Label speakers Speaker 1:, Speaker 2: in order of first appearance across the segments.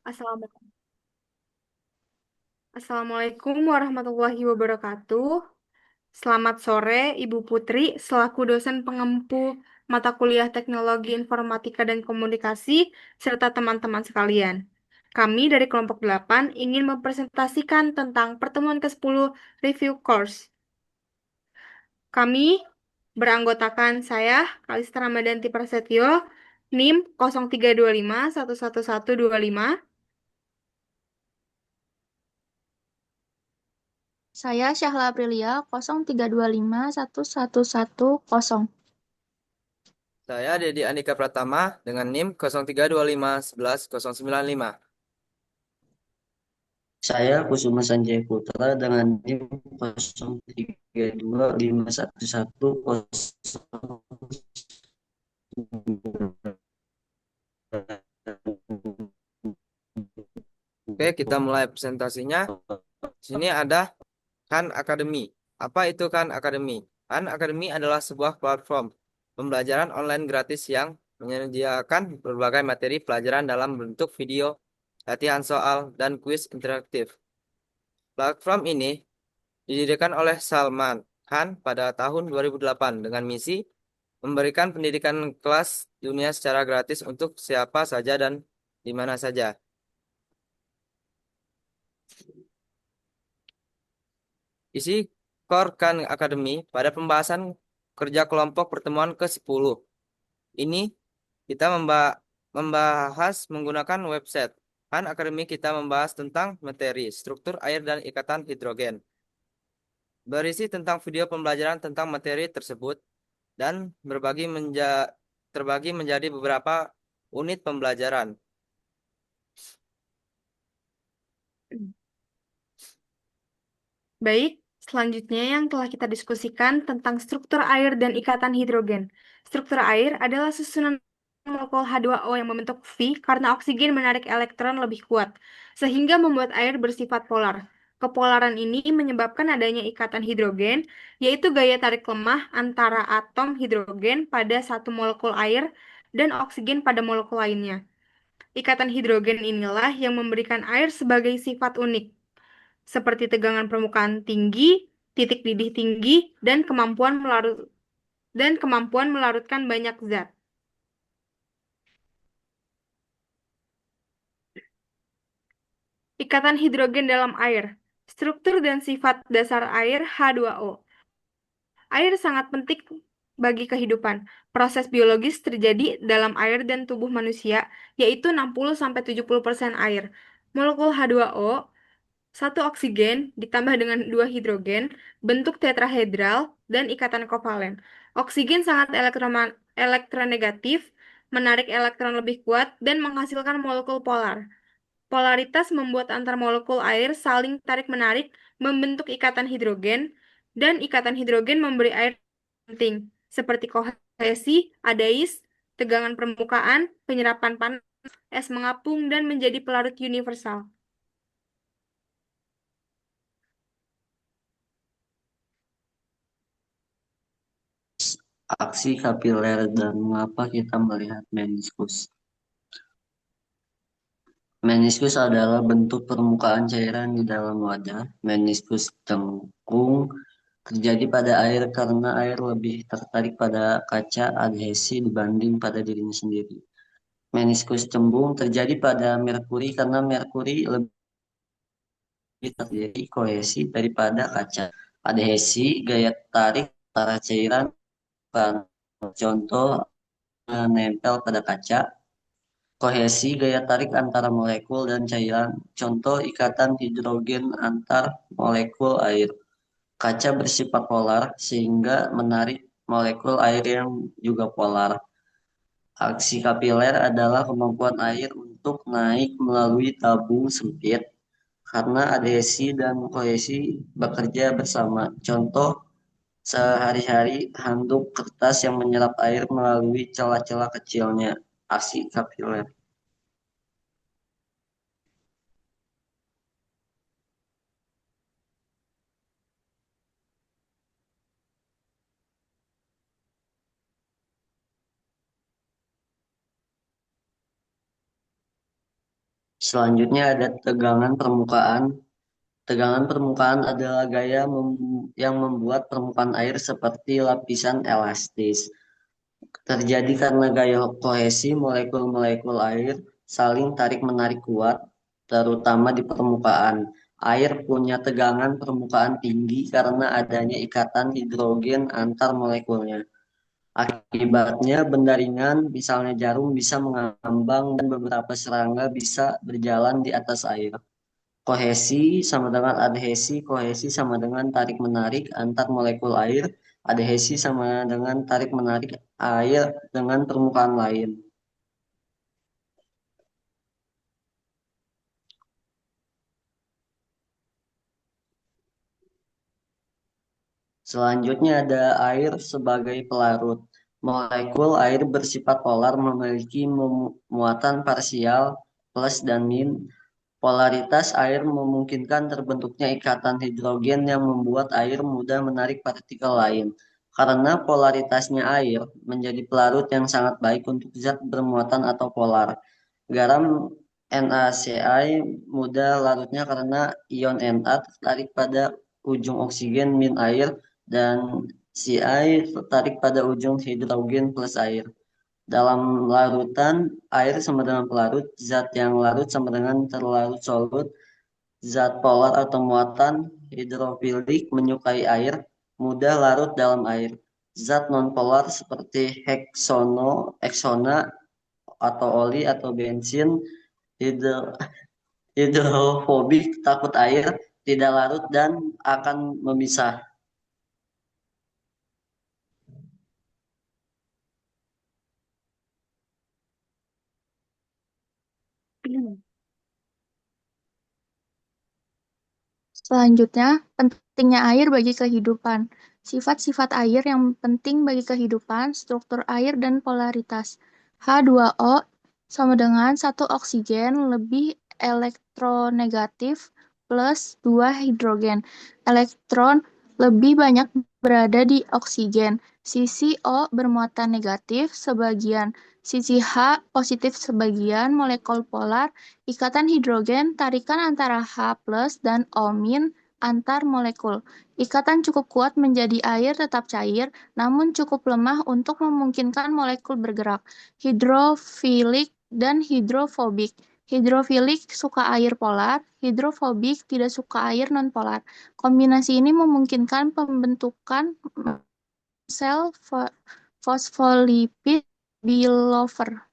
Speaker 1: Assalamualaikum Assalamualaikum warahmatullahi wabarakatuh. Selamat sore, Ibu Putri, selaku dosen pengempu mata kuliah Teknologi Informatika dan Komunikasi, serta teman-teman sekalian. Kami dari kelompok 8 ingin mempresentasikan tentang pertemuan ke-10 review course. Kami beranggotakan saya, Kalista Ramadanti Prasetyo, NIM 0325111125.
Speaker 2: Saya Syahla Aprilia 03251110.
Speaker 3: Saya Dedi Andika Pratama dengan NIM 0325111095.
Speaker 4: Saya Kusuma Sanjaya Putra dengan NIM 03215110.
Speaker 3: Oke, kita mulai presentasinya. Di sini ada Khan Academy. Apa itu Khan Academy? Khan Academy adalah sebuah platform pembelajaran online gratis yang menyediakan berbagai materi pelajaran dalam bentuk video, latihan soal, dan kuis interaktif. Platform ini didirikan oleh Salman Khan pada tahun 2008 dengan misi memberikan pendidikan kelas dunia secara gratis untuk siapa saja dan di mana saja. Isi Core Khan Academy pada pembahasan kerja kelompok pertemuan ke-10. Ini kita membahas menggunakan website. Khan Academy kita membahas tentang materi, struktur air dan ikatan hidrogen. Berisi tentang video pembelajaran tentang materi tersebut dan terbagi menjadi beberapa unit pembelajaran.
Speaker 1: Baik, selanjutnya yang telah kita diskusikan tentang struktur air dan ikatan hidrogen. Struktur air adalah susunan molekul H2O yang membentuk V karena oksigen menarik elektron lebih kuat, sehingga membuat air bersifat polar. Kepolaran ini menyebabkan adanya ikatan hidrogen, yaitu gaya tarik lemah antara atom hidrogen pada satu molekul air dan oksigen pada molekul lainnya. Ikatan hidrogen inilah yang memberikan air sebagai sifat unik seperti tegangan permukaan tinggi, titik didih tinggi, dan kemampuan melarutkan banyak zat. Ikatan hidrogen dalam air. Struktur dan sifat dasar air H2O. Air sangat penting bagi kehidupan. Proses biologis terjadi dalam air dan tubuh manusia, yaitu 60-70% air. Molekul H2O, satu oksigen ditambah dengan dua hidrogen, bentuk tetrahedral dan ikatan kovalen. Oksigen sangat elektronegatif, menarik elektron lebih kuat, dan menghasilkan molekul polar. Polaritas membuat antar molekul air saling tarik-menarik, membentuk ikatan hidrogen, dan ikatan hidrogen memberi air penting, seperti kohesi, adais, tegangan permukaan, penyerapan panas, es mengapung, dan menjadi pelarut universal.
Speaker 4: Aksi kapiler dan mengapa kita melihat meniskus. Meniskus adalah bentuk permukaan cairan di dalam wadah. Meniskus cengkung terjadi pada air karena air lebih tertarik pada kaca adhesi dibanding pada dirinya sendiri. Meniskus cembung terjadi pada merkuri karena merkuri lebih terjadi kohesi daripada kaca. Adhesi gaya tarik antara cairan. Contoh menempel pada kaca. Kohesi gaya tarik antara molekul dan cairan. Contoh ikatan hidrogen antar molekul air. Kaca bersifat polar sehingga menarik molekul air yang juga polar. Aksi kapiler adalah kemampuan air untuk naik melalui tabung sempit karena adhesi dan kohesi bekerja bersama. Contoh sehari-hari handuk kertas yang menyerap air melalui celah-celah kecilnya. Aksi kapiler. Selanjutnya ada tegangan permukaan. Tegangan permukaan adalah gaya yang membuat permukaan air seperti lapisan elastis. Terjadi karena gaya kohesi molekul-molekul air saling tarik-menarik kuat, terutama di permukaan. Air punya tegangan permukaan tinggi karena adanya ikatan hidrogen antar molekulnya. Akibatnya benda ringan, misalnya jarum, bisa mengambang dan beberapa serangga bisa berjalan di atas air. Kohesi sama dengan adhesi, kohesi sama dengan tarik-menarik antar molekul air, adhesi sama dengan tarik-menarik air dengan permukaan lain. Selanjutnya ada air sebagai pelarut. Molekul air bersifat polar memiliki muatan parsial plus dan min. Polaritas air memungkinkan terbentuknya ikatan hidrogen yang membuat air mudah menarik partikel lain. Karena polaritasnya air menjadi pelarut yang sangat baik untuk zat bermuatan atau polar. Garam NaCl mudah larutnya karena ion Na tertarik pada ujung oksigen min air dan Ci tertarik pada ujung hidrogen plus air. Dalam larutan, air sama dengan pelarut, zat yang larut sama dengan terlarut solut, zat polar atau muatan hidrofilik menyukai air, mudah larut dalam air. Zat nonpolar seperti heksona atau oli atau bensin, hidro, hidrofobik, takut air, tidak larut dan akan memisah.
Speaker 2: Selanjutnya, pentingnya air bagi kehidupan. Sifat-sifat air yang penting bagi kehidupan, struktur air dan polaritas. H2O sama dengan 1 oksigen lebih elektronegatif plus 2 hidrogen. Elektron lebih banyak berada di oksigen. Sisi O bermuatan negatif sebagian. Sisi H positif sebagian molekul polar. Ikatan hidrogen tarikan antara H+ dan O- antar molekul. Ikatan cukup kuat menjadi air tetap cair, namun cukup lemah untuk memungkinkan molekul bergerak. Hidrofilik dan hidrofobik. Hidrofilik suka air polar, hidrofobik tidak suka air nonpolar. Kombinasi ini memungkinkan pembentukan sel fosfolipid bilover.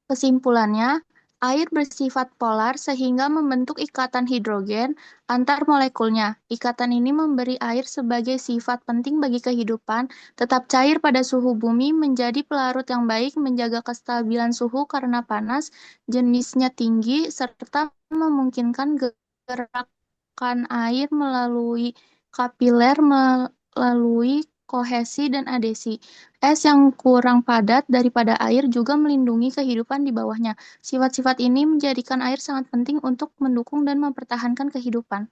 Speaker 2: Kesimpulannya, air bersifat polar sehingga membentuk ikatan hidrogen antar molekulnya. Ikatan ini memberi air sebagai sifat penting bagi kehidupan, tetap cair pada suhu bumi, menjadi pelarut yang baik, menjaga kestabilan suhu karena panas, jenisnya tinggi, serta memungkinkan gerakan air melalui kapiler melalui kohesi dan adesi. Es yang kurang padat daripada air juga melindungi kehidupan di bawahnya. Sifat-sifat ini menjadikan air sangat penting untuk mendukung dan mempertahankan kehidupan.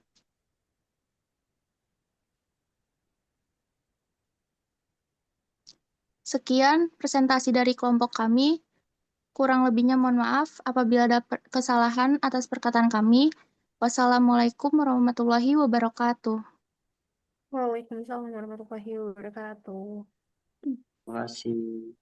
Speaker 2: Sekian presentasi dari kelompok kami. Kurang lebihnya mohon maaf apabila ada kesalahan atas perkataan kami. Wassalamualaikum warahmatullahi wabarakatuh.
Speaker 1: Waalaikumsalam warahmatullahi wabarakatuh.
Speaker 4: Terima kasih.